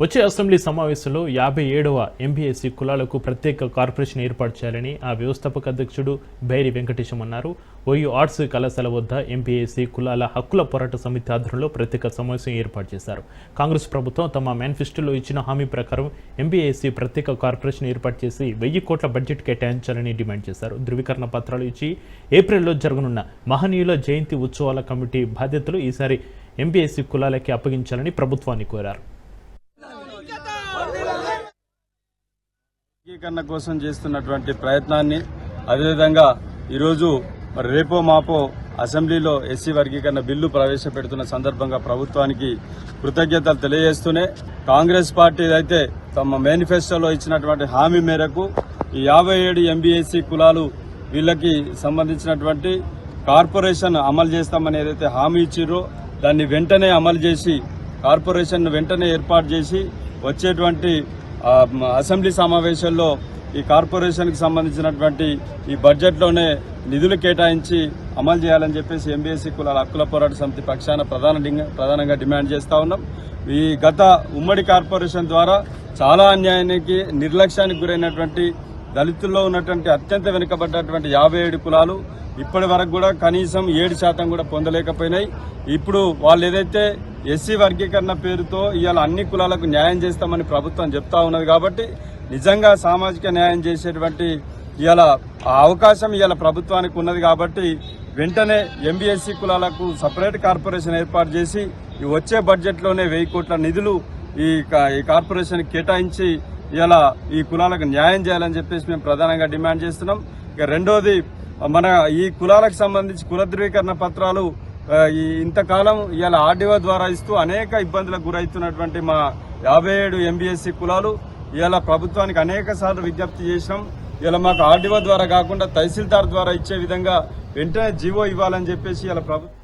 వచ్చే అసెంబ్లీ సమావేశంలో 57వ ఎంపీఎస్సీ కులాలకు ప్రత్యేక కార్పొరేషన్ ఏర్పాటు చేయాలని ఆ వ్యవస్థాపక అధ్యక్షుడు బైరి వెంకటేశం అన్నారు. ఓయూ ఆర్ట్స్ కళాశాల వద్ద ఎంపీఎస్సీ కులాల హక్కుల పోరాట సమితి ఆధ్వర్యంలో ప్రత్యేక సమావేశం ఏర్పాటు చేశారు. కాంగ్రెస్ ప్రభుత్వం తమ మేనిఫెస్టోలో ఇచ్చిన హామీ ప్రకారం ఎంపీఎస్సీ ప్రత్యేక కార్పొరేషన్ ఏర్పాటు చేసి 1000 కోట్ల బడ్జెట్ కేటాయించాలని డిమాండ్ చేశారు. ధృవీకరణ పత్రాలు ఇచ్చి ఏప్రిల్లో జరగనున్న మహనీయుల జయంతి ఉత్సవాల కమిటీ బాధ్యతలు ఈసారి ఎంపీఎస్సీ కులాలకి అప్పగించాలని ప్రభుత్వాన్ని కోరారు. వర్గీకరణ కోసం చేస్తున్నటువంటి ప్రయత్నాన్ని అదేవిధంగా ఈరోజు రేపో మాపో అసెంబ్లీలో ఎస్సీ వర్గీకరణ బిల్లు ప్రవేశపెడుతున్న సందర్భంగా ప్రభుత్వానికి కృతజ్ఞతలు తెలియజేస్తూనే కాంగ్రెస్ పార్టీ అయితే తమ మేనిఫెస్టోలో ఇచ్చినటువంటి హామీ మేరకు ఈ 57 ఎంబీఎస్సీ కులాలు వీళ్ళకి సంబంధించినటువంటి కార్పొరేషన్ అమలు చేస్తామని ఏదైతే హామీ ఇచ్చిరో దాన్ని వెంటనే అమలు చేసి కార్పొరేషన్ వెంటనే ఏర్పాటు చేసి వచ్చేటువంటి అసెంబ్లీ సమావేశాల్లో ఈ కార్పొరేషన్కి సంబంధించినటువంటి ఈ బడ్జెట్లోనే నిధులు కేటాయించి అమలు చేయాలని చెప్పేసి ఎంబీఎస్సీ కులాల హక్కుల పోరాట సమితి పక్షాన ప్రధానంగా డిమాండ్ చేస్తా ఉన్నాం. ఈ గత ఉమ్మడి కార్పొరేషన్ ద్వారా చాలా అన్యాయానికి నిర్లక్ష్యానికి గురైనటువంటి దళితుల్లో ఉన్నటువంటి అత్యంత వెనుకబడ్డటువంటి 57 కులాలు ఇప్పటి వరకు కూడా కనీసం 7% కూడా పొందలేకపోయినాయి. ఇప్పుడు వాళ్ళు ఏదైతే ఎస్సీ వర్గీకరణ పేరుతో ఇవాళ అన్ని కులాలకు న్యాయం చేస్తామని ప్రభుత్వం చెప్తా ఉన్నది కాబట్టి నిజంగా సామాజిక న్యాయం చేసేటువంటి ఇవాళ అవకాశం ఇవాళ ప్రభుత్వానికి ఉన్నది కాబట్టి వెంటనే ఎంబీఎస్సీ కులాలకు సపరేట్ కార్పొరేషన్ ఏర్పాటు చేసి ఈ వచ్చే బడ్జెట్లోనే 1000 కోట్ల నిధులు ఈ కార్పొరేషన్ కేటాయించి ఇవాళ ఈ కులాలకు న్యాయం చేయాలని చెప్పేసి మేము ప్రధానంగా డిమాండ్ చేస్తున్నాం. ఇక రెండోది మన ఈ కులాలకు సంబంధించి కుల ధృవీకరణ పత్రాలు ఇంతకాలం ఇవాళ ఆర్డీఓ ద్వారా ఇస్తూ అనేక ఇబ్బందులకు గురవుతున్నటువంటి మా 57 ఎంబీఎస్సీ కులాలు ఇవాళ ప్రభుత్వానికి అనేక సార్లు విజ్ఞప్తి చేసినాం. ఇలా మాకు ఆర్డీఓ ద్వారా కాకుండా తహసీల్దార్ ద్వారా ఇచ్చే విధంగా వెంటనే జీవో ఇవ్వాలని చెప్పేసి ఇలా ప్రభుత్వం